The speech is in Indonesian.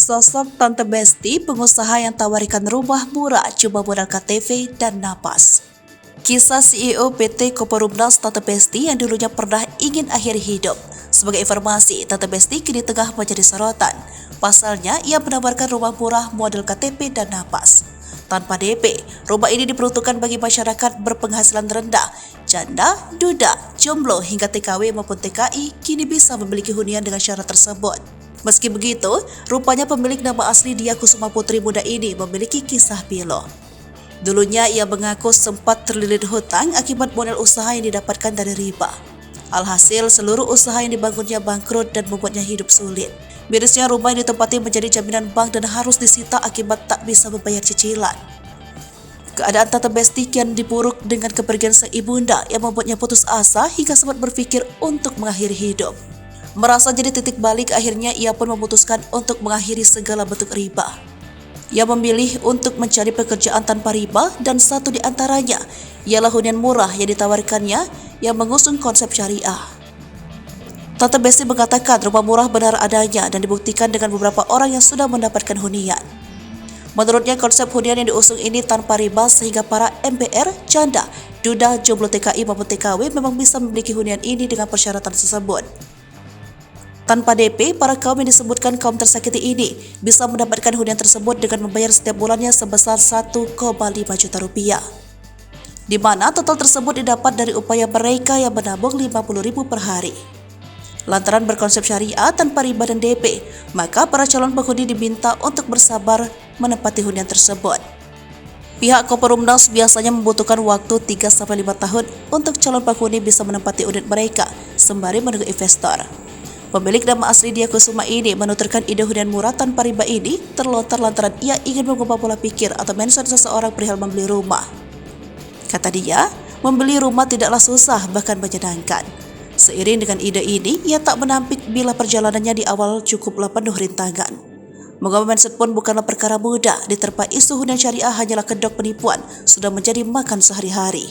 Sosok Tante Besti, pengusaha yang tawarikan rumah murah cuma modal KTP dan napas. Kisah CEO PT Koperumnas Tante Besti yang dulunya pernah ingin akhiri hidup. Sebagai informasi, Tante Besti kini tengah menjadi sorotan. Pasalnya, ia menawarkan rumah murah model KTP dan napas. Tanpa DP, rumah ini diperuntukkan bagi masyarakat berpenghasilan rendah, janda, duda, jomblo hingga TKW maupun TKI kini bisa memiliki hunian dengan syarat tersebut. Meski begitu, rupanya pemilik nama asli Dia Kusuma Putri muda ini memiliki kisah pilu. Dulunya ia mengaku sempat terlilit hutang akibat modal usaha yang didapatkan dari riba. Alhasil seluruh usaha yang dibangunnya bangkrut dan membuatnya hidup sulit. Mirisnya rumah yang ditempati menjadi jaminan bank dan harus disita akibat tak bisa membayar cicilan. Keadaan Tante Besti kian dipuruk dengan kepergian sang ibunda yang membuatnya putus asa hingga sempat berpikir untuk mengakhiri hidup. Merasa jadi titik balik, akhirnya ia pun memutuskan untuk mengakhiri segala bentuk riba. Ia memilih untuk mencari pekerjaan tanpa riba dan satu di antaranya ialah hunian murah yang ditawarkannya yang mengusung konsep syariah. Tante Besti mengatakan rumah murah benar adanya dan dibuktikan dengan beberapa orang yang sudah mendapatkan hunian. Menurutnya konsep hunian yang diusung ini tanpa riba sehingga para MPR, janda, duda, jomblo TKI maupun TKW memang bisa memiliki hunian ini dengan persyaratan tersebut. Tanpa DP, para kaum yang disebutkan kaum tersakiti ini bisa mendapatkan hunian tersebut dengan membayar setiap bulannya sebesar 1,5 juta rupiah. Di mana total tersebut didapat dari upaya mereka yang menabung 50.000 per hari. Lantaran berkonsep syariah tanpa riba dan DP, maka para calon penghuni diminta untuk bersabar menempati hunian tersebut. Pihak Koperumnas biasanya membutuhkan waktu 3-5 tahun untuk calon penghuni bisa menempati unit mereka sembari menunggu investor. Pemilik nama asli Dia Kusuma ini menuturkan ide hunian murah tanpa riba ini terlontar lantaran ia ingin mengubah pola pikir atau mindset seseorang perihal membeli rumah. Kata dia, membeli rumah tidaklah susah bahkan menyenangkan. Seiring dengan ide ini, ia tak menampik bila perjalanannya di awal cukuplah penuh rintangan. Mengubah mindset pun bukanlah perkara mudah, diterpa isu hunian syariah hanyalah kedok penipuan sudah menjadi makan sehari-hari.